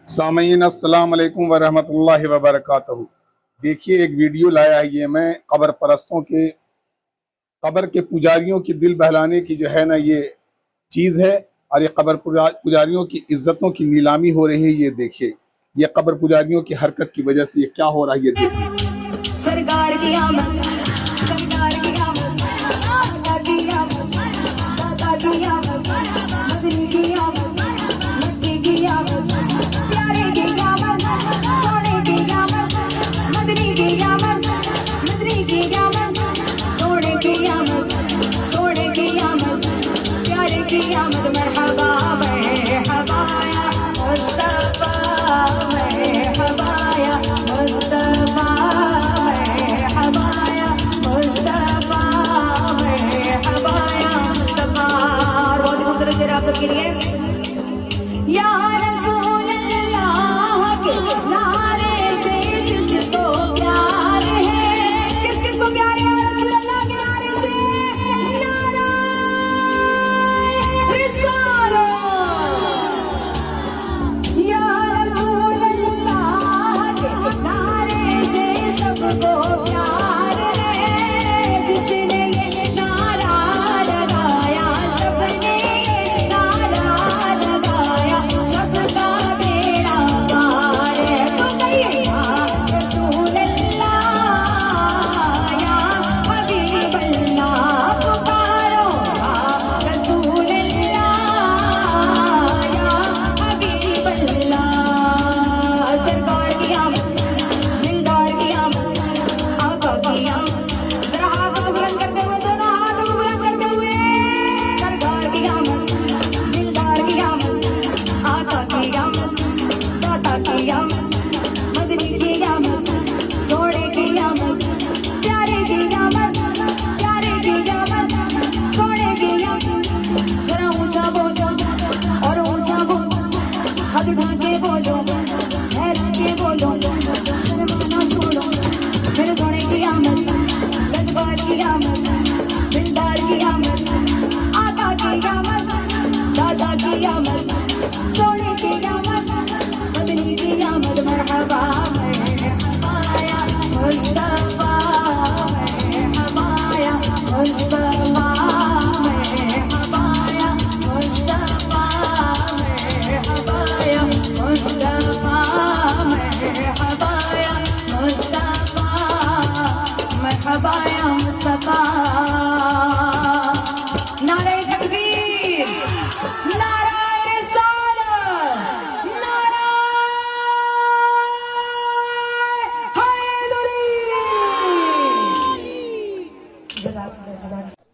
سامعین السلام علیکم ورحمۃ اللہ وبرکاتہ۔ دیکھیے ایک ویڈیو لایا ہے یہ میں قبر پرستوں کے قبر کے پجاریوں کی دل بہلانے کی جو ہے نا یہ چیز ہے، اور یہ قبر پجاریوں کی عزتوں کی نیلامی ہو رہی ہے۔ یہ دیکھیے یہ قبر پجاریوں کی حرکت کی وجہ سے یہ کیا ہو رہا ہے، یہ دیکھیے۔ سرکار کی آمد، سرکار کی آمد، آقا کی آمد، دادا کی آمد، مدنی کی آمد، مکی کی آمد، پیارے کی آمد، سونے کی آمد، مدنی کی آمد، مدنی کی آمد، سونے کی آمد، سونے کی آمد، پیارے کی آمد۔ مرحبا مرحبا یا مصطفیٰ، مرحبا یا مصطفیٰ، کے لیے یا رسول اللہ کے نعرے سے جس کو پیار ہے، کس کس کو پیار ہے؟ رسول اللہ کے نعرے سے نعرہ رسالت، یا رسول اللہ کے نعرے سے سب کو پیار ہے، جس نے یہ نعرہ لگایا سب نے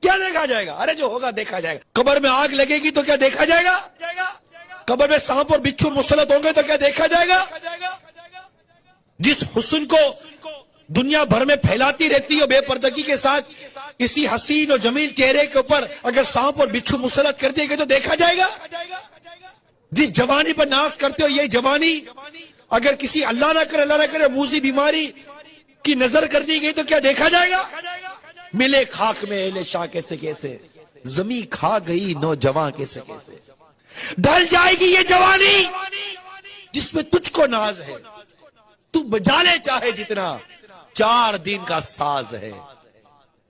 کیا دیکھا جائے گا؟ ارے جو ہوگا دیکھا جائے گا۔ قبر میں آگ لگے گی تو کیا دیکھا جائے گا؟ قبر میں سانپ اور بچھو مسلط ہوں گے تو کیا دیکھا جائے گا؟ جس حسن کو دنیا بھر میں پھیلاتی رہتی ہے بے پردگی کے ساتھ، کسی حسین اور جمیل چہرے کے اوپر اگر سانپ اور بچھو مسلط کر دے گے تو دیکھا جائے گا؟ جس جوانی پر ناز کرتے ہو یہ جوانی اگر کسی اللہ نہ کرے موذی بیماری کی نظر کر دی گئی تو کیا دیکھا جائے گا؟ ملے خاک میں اہل شاہ کیسے کیسے، زمین کھا گئی نوجوان کیسے کیسے، ڈھل جائے گی یہ جوانی جس میں تجھ کو ناز ہے، تو بجا لے چاہے جتنا، 4 دن کا ساز ہے۔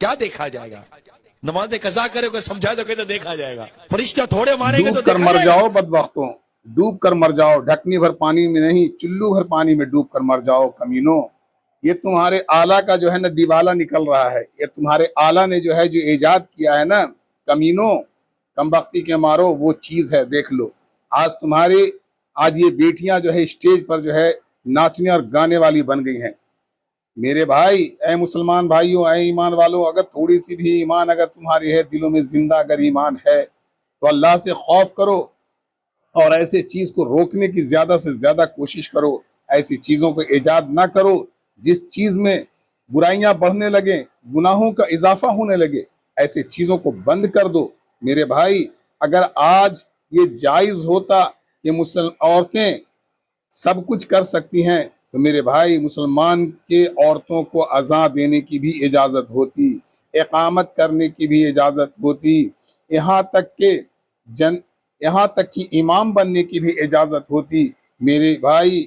کیا دیکھا جائے گا؟ نماز قضا کرے کوئی سمجھا تو کہتے دیکھا جائے گا، فرشتہ تھوڑے ماریں گے تو ڈوب کر دیکھا مر جائے گا۔ جاؤ بدبختوں، ڈوب کر مر جاؤ، ڈھکنی بھر پانی میں نہیں چلو بھر پانی میں ڈوب کر مر جاؤ کمینوں۔ یہ تمہارے آلہ کا جو ہے نا دیوالا نکل رہا ہے، یہ تمہارے آلہ نے جو ہے جو ایجاد کیا ہے نا کمینوں، کمبختی کے مارو وہ چیز ہے، دیکھ لو۔ آج یہ بیٹیاں جو ہے اسٹیج پر جو ہے ناچنے اور گانے والی بن گئی ہیں۔ میرے بھائی، اے مسلمان بھائیوں، اے ایمان والوں، اگر تھوڑی سی بھی ایمان اگر تمہاری ہے، دلوں میں زندہ اگر ایمان ہے تو اللہ سے خوف کرو اور ایسے چیز کو روکنے کی زیادہ سے زیادہ کوشش کرو۔ ایسی چیزوں کو ایجاد نہ کرو جس چیز میں برائیاں بڑھنے لگیں، گناہوں کا اضافہ ہونے لگے، ایسے چیزوں کو بند کر دو۔ میرے بھائی، اگر آج یہ جائز ہوتا کہ عورتیں سب کچھ کر سکتی ہیں تو میرے بھائی مسلمان کے عورتوں کو اذان دینے کی بھی اجازت ہوتی، اقامت کرنے کی بھی اجازت ہوتی، یہاں تک کہ امام بننے کی بھی اجازت ہوتی، میرے بھائی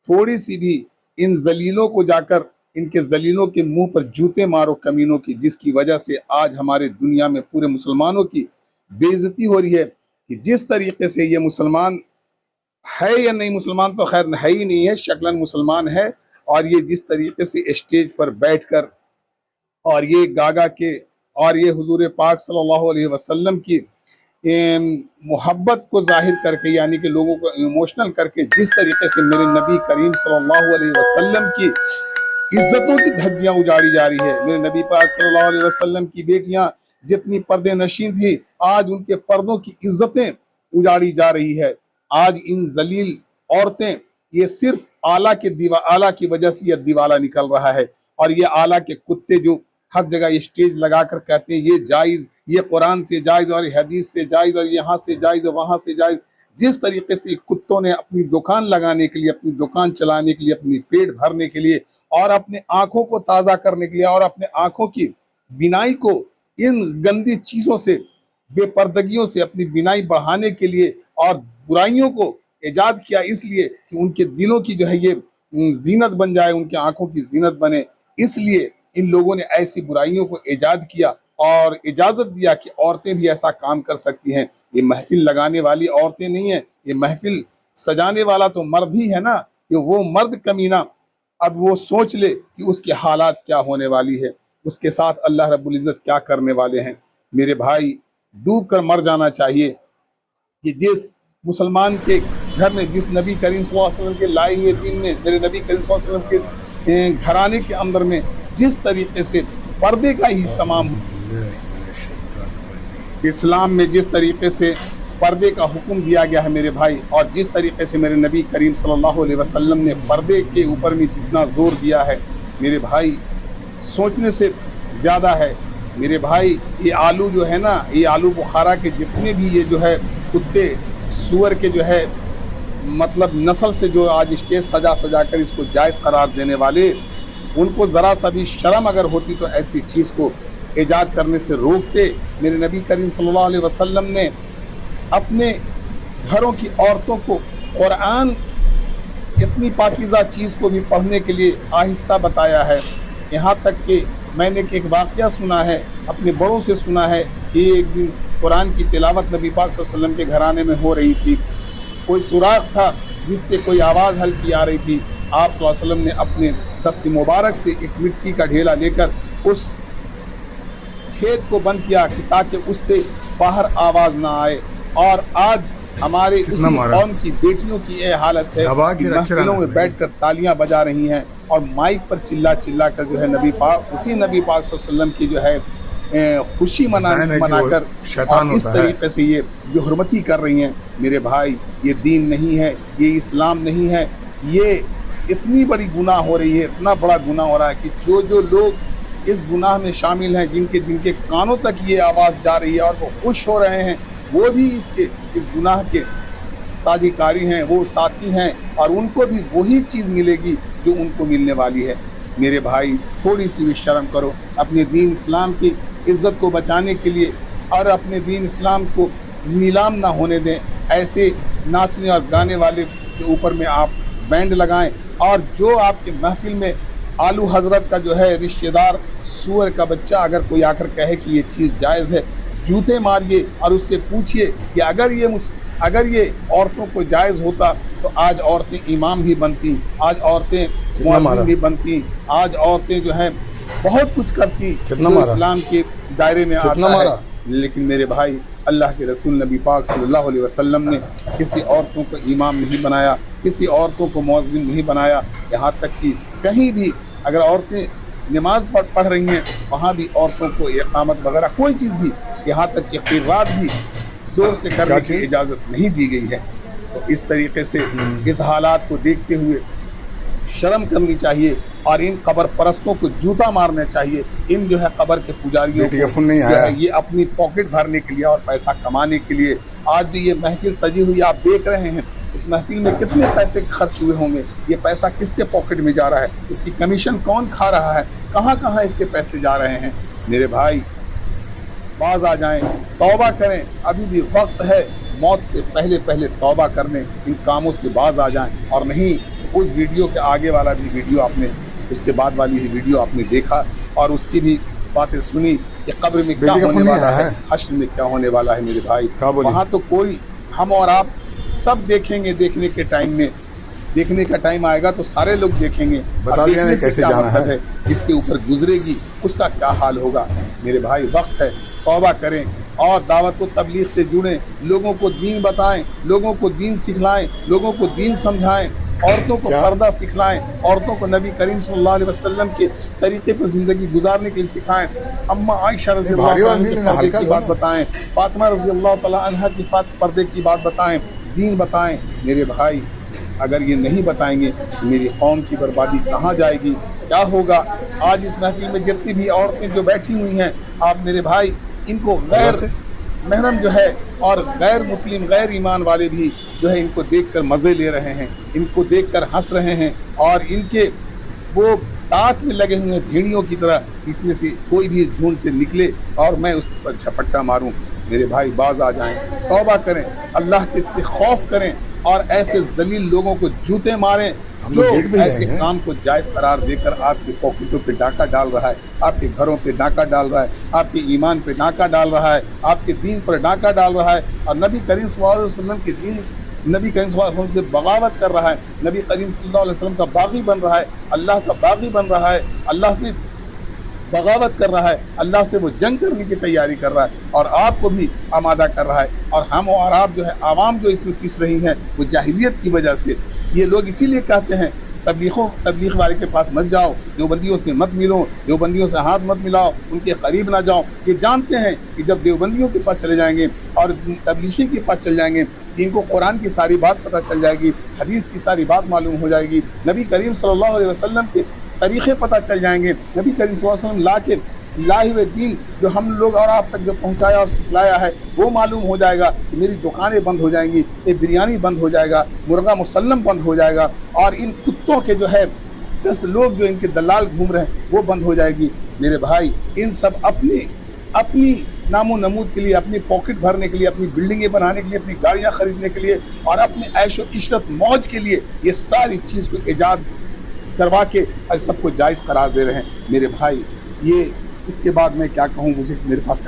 تھوڑی سی بھی ان ذلیلوں کو جا کر ان کے ذلیلوں کے منہ پر جوتے مارو کمینوں کی، جس کی وجہ سے آج ہمارے دنیا میں پورے مسلمانوں کی بے عزتی ہو رہی ہے کہ جس طریقے سے یہ مسلمان ہے یا نہیں، مسلمان تو خیر ہے ہی نہیں ہے، شکلاً مسلمان ہے، اور یہ جس طریقے سے اسٹیج پر بیٹھ کر اور یہ گاگا کے اور یہ حضور پاک صلی اللہ علیہ وسلم کی محبت کو ظاہر کر کے، یعنی کہ لوگوں کو ایموشنل کر کے جس طریقے سے میرے نبی کریم صلی اللہ علیہ وسلم کی عزتوں کی دھجیاں اجاڑی جا رہی ہے، میرے نبی پاک صلی اللہ علیہ وسلم کی بیٹیاں جتنی پردے نشین تھی آج ان کے پردوں کی عزتیں اجاڑی جا رہی ہے۔ آج ان ذلیل عورتیں، یہ صرف آلہ کی وجہ سے یہ دیوالا نکل رہا ہے، اور یہ آلہ کے کتے جو ہر جگہ اسٹیج لگا کر کہتے ہیں یہ جائز، یہ قرآن سے جائز اور حدیث سے جائز اور یہاں سے جائز اور وہاں سے جائز، جس طریقے سے کتوں نے اپنی دکان لگانے کے لیے، اپنی دکان چلانے کے لیے، اپنی پیٹ بھرنے کے لیے اور اپنے آنکھوں کو تازہ کرنے کے لیے اور اپنے آنکھوں کی بینائی کو ان گندی چیزوں سے، بے پردگیوں سے اپنی بینائی بڑھانے کے لیے اور برائیوں کو ایجاد کیا، اس لیے کہ ان کے دلوں کی جو ہے یہ زینت بن جائے، ان کے آنکھوں کی زینت بنے، اس لیے ان لوگوں نے ایسی برائیوں کو ایجاد کیا اور اجازت دیا کہ عورتیں بھی ایسا کام کر سکتی ہیں۔ یہ محفل لگانے والی عورتیں نہیں ہیں، یہ محفل سجانے والا تو مرد ہی ہے نا، یہ وہ مرد کمینہ، اب وہ سوچ لے کہ اس کے حالات کیا ہونے والی ہے، اس کے ساتھ اللہ رب العزت کیا کرنے والے ہیں۔ میرے بھائی ڈوب کر مر جانا چاہیے کہ جس مسلمان کے گھر میں، جس نبی کریم صلی اللہ علیہ وسلم کے لائے ہوئے دین میں، میرے نبی کریم صلی اللہ علیہ وسلم کے گھرانے کے اندر میں جس طریقے سے پردے کا ہی اہتمام، اسلام میں جس طریقے سے پردے کا حکم دیا گیا ہے میرے بھائی، اور جس طریقے سے میرے نبی کریم صلی اللہ علیہ وسلم نے پردے کے اوپر میں جتنا زور دیا ہے میرے بھائی، سوچنے سے زیادہ ہے۔ میرے بھائی یہ آلو جو ہے نا، یہ آلو بخارا کے جتنے بھی یہ جو ہے کتے سور کے جو ہے مطلب نسل سے جو آج اسٹیج سجا سجا کر اس کو جائز قرار دینے والے، ان کو ذرا سا بھی شرم اگر ہوتی تو ایسی چیز کو ایجاد کرنے سے روکتے۔ میرے نبی کریم صلی اللہ علیہ وسلم نے اپنے گھروں کی عورتوں کو قرآن اتنی پاکیزہ چیز کو بھی پڑھنے کے لیے آہستہ بتایا ہے، یہاں تک کہ میں نے ایک واقعہ سنا ہے، اپنے بڑوں سے سنا ہے کہ ایک دن قرآن کی تلاوت نبی پاک صلی اللہ علیہ وسلم کے گھرانے میں ہو رہی تھی، کوئی سوراخ تھا جس سے کوئی آواز ہلکی آ رہی تھی، آپ صلی اللہ علیہ وسلم نے اپنے دست مبارک سے ایک مٹی کا ڈھیلا لے کر اس چھید کو بند کیا کہ تاکہ اس سے باہر آواز نہ آئے، اور آج ہمارے اسی قوم کی بیٹیوں کی یہ حالت ہے کہ محفلوں میں بیٹھ کر تالیاں بجا رہی ہیں اور مائک پر چلا چلا کر جو ہے نبی پاک، اسی نبی پاک صلی اللہ علیہ وسلم کی جو ہے خوشی منا کر اور اس طریقے سے یہ جو حرمتی کر رہی ہیں۔ میرے بھائی یہ دین نہیں ہے، یہ اسلام نہیں ہے، یہ اتنی بڑی گناہ ہو رہی ہے، اتنا بڑا گناہ ہو رہا ہے کہ جو لوگ اس گناہ میں شامل ہیں، جن کے کانوں تک یہ آواز جا رہی ہے اور وہ خوش ہو رہے ہیں، وہ بھی اس گناہ کے سازی کاری ہیں، وہ ساتھی ہیں، اور ان کو بھی وہی چیز ملے گی جو ان کو ملنے والی ہے۔ میرے بھائی تھوڑی سی بھی شرم کرو، اپنے دین اسلام کی عزت کو بچانے کے لیے اور اپنے دین اسلام کو نیلام نہ ہونے دیں۔ ایسے ناچنے اور گانے والے کے اوپر میں آپ بینڈ لگائیں، اور جو آپ کے محفل میں آلو حضرت کا جو ہے رشتہ دار سور کا بچہ اگر کوئی آ کر کہے کہ یہ چیز جائز ہے، جوتے ماریے اور اس سے پوچھئے کہ اگر یہ عورتوں کو جائز ہوتا تو آج عورتیں امام بھی بنتی، آج عورتیں مؤذن بھی بنتی، آج عورتیں جو ہیں بہت کچھ کرتی جو اسلام کے دائرے میں آتا ہے۔ لیکن میرے بھائی اللہ کے رسول نبی پاک صلی اللہ علیہ وسلم نے کسی عورتوں کو امام نہیں بنایا، کسی عورتوں کو مؤذن نہیں بنایا، یہاں تک کہ کہیں بھی اگر عورتیں نماز پڑھ رہی ہیں وہاں بھی عورتوں کو اقامت وغیرہ کوئی چیز بھی، یہاں تک کہ قرات بھی زور سے کرنے کی اجازت نہیں دی گئی ہے۔ تو اس طریقے سے اس حالات کو دیکھتے ہوئے شرم کرنی چاہیے اور ان قبر پرستوں کو جوتا مارنا چاہیے، ان جو ہے قبر کے پجاریوں کو یہ اپنی پاکٹ بھرنے کے لیے اور پیسہ کمانے کے لیے۔ آج بھی یہ محفل سجی ہوئی آپ دیکھ رہے ہیں، اس محفل میں کتنے پیسے خرچ ہوئے ہوں گے، یہ پیسہ کس کے پاکٹ میں جا رہا ہے، اس کی کمیشن کون کھا رہا ہے، کہاں کہاں اس کے پیسے جا رہے ہیں۔ میرے بھائی باز آ جائیں، توبہ کریں، ابھی بھی وقت ہے، موت سے پہلے پہلے توبہ کرنے ان کاموں سے باز آ جائیں، اور نہیں اس ویڈیو کے آگے والا بھی ویڈیو آپ نے، اس کے بعد والی بھی ویڈیو آپ نے دیکھا اور اس کی بھی باتیں سنی کہ قبر میں کیا ہونے والا ہے، حشر میں کیا ہونے والا ہے میرے بھائی۔ وہاں تو کوئی، ہم اور آپ سب دیکھیں گے، دیکھنے کے ٹائم میں، دیکھنے کا ٹائم آئے گا تو سارے لوگ دیکھیں گے، بتا دیا نا کیسے جانا ہے، اس کے اوپر گزرے گی اس کا کیا حال ہوگا۔ میرے بھائی وقت ہے، توبہ کریں اور دعوت و تبلیغ سے جڑیں، لوگوں کو دین بتائیں، لوگوں کو دین سکھلائیں، لوگوں کو دین سمجھائیں، عورتوں کو پردہ سکھلائیں، عورتوں کو نبی کریم صلی اللہ علیہ وسلم کے طریقے پر زندگی گزارنے کے لیے سکھائیں۔ اما عائشہ رضی اللہ عنہ کے پردے کی بات بتائیں، فاطمہ رضی اللہ تعالیٰ عنہ کی پردے کی بات بتائیں، دین بتائیں۔ میرے بھائی اگر یہ نہیں بتائیں گے تو میری قوم کی بربادی کہاں جائے گی، کیا ہوگا؟ آج اس محفل میں جتنی بھی عورتیں جو بیٹھی ہوئی ہیں، آپ میرے بھائی ان کو غیر محرم جو ہے اور غیر مسلم غیر ایمان والے بھی جو ہے ان کو دیکھ کر مزے لے رہے ہیں، ان کو دیکھ کر ہنس رہے ہیں، اور ان کے وہ تاک میں لگے ہوئے بھیڑیوں کی طرح اس میں سے کوئی بھی اس جھنڈ سے نکلے اور میں اس پر جھپٹا ماروں۔ میرے بھائی باز آ جائیں، توبہ کریں، اللہ کے سے خوف کریں، اور ایسے ذلیل لوگوں کو جوتے ماریں جو ایسے کام کو جائز قرار دے کر آپ کے پاکٹوں پہ ڈاکہ ڈال رہا ہے، آپ کے گھروں پہ ڈاکہ ڈال رہا ہے، آپ کے ایمان پہ ڈاکہ ڈال رہا ہے، آپ کے دین پر ڈاکہ ڈال رہا ہے، اور نبی کریم صلی اللہ علیہ وسلم کے دین، نبی کریم صلی اللہ علیہ وسلم سے بغاوت کر رہا ہے، نبی کریم صلی اللہ علیہ وسلم کا باغی بن رہا ہے، اللہ کا باغی بن رہا ہے، اللہ سے بغاوت کر رہا ہے، اللہ سے وہ جنگ کرنے کی تیاری کر رہا ہے، اور آپ کو بھی آمادہ کر رہا ہے۔ اور ہم اور آپ جو ہے عوام جو اس میں پس رہی ہیں وہ جاہلیت کی وجہ سے، یہ لوگ اسی لیے کہتے ہیں تبلیغ والے کے پاس مت جاؤ، دیوبندیوں سے مت ملو، دیوبندیوں سے ہاتھ مت ملاؤ، ان کے قریب نہ جاؤ۔ یہ جانتے ہیں کہ جب دیوبندیوں کے پاس چلے جائیں گے اور تبلیغی کے پاس چل جائیں گے، ان کو قرآن کی ساری بات پتہ چل جائے گی، حدیث کی ساری بات معلوم ہو جائے گی، نبی کریم صلی اللہ علیہ وسلم کے طریقے پتہ چل جائیں گے، نبی کریم صلی اللہ علیہ وسلم لائے ہوئے دین جو ہم لوگ اور آپ تک جو پہنچایا اور سکھلایا ہے وہ معلوم ہو جائے گا، کہ میری دکانیں بند ہو جائیں گی، یہ بریانی بند ہو جائے گا، مرغہ مسلم بند ہو جائے گا، اور ان کتوں کے جو ہے 10 لوگ جو ان کے دلال گھوم رہے ہیں وہ بند ہو جائے گی۔ میرے بھائی ان سب اپنی نام و نمود کے لیے، اپنی پاکٹ بھرنے کے لیے، اپنی بلڈنگیں بنانے کے لیے، اپنی گاڑیاں خریدنے کے لیے اور اپنے عیش و عشرت موج کے لیے یہ ساری چیز کو ایجاد کروا کے اور سب کو جائز قرار دے رہے ہیں۔ میرے بھائی یہ اس کے بعد میں کیا کہوں، مجھے میرے پاس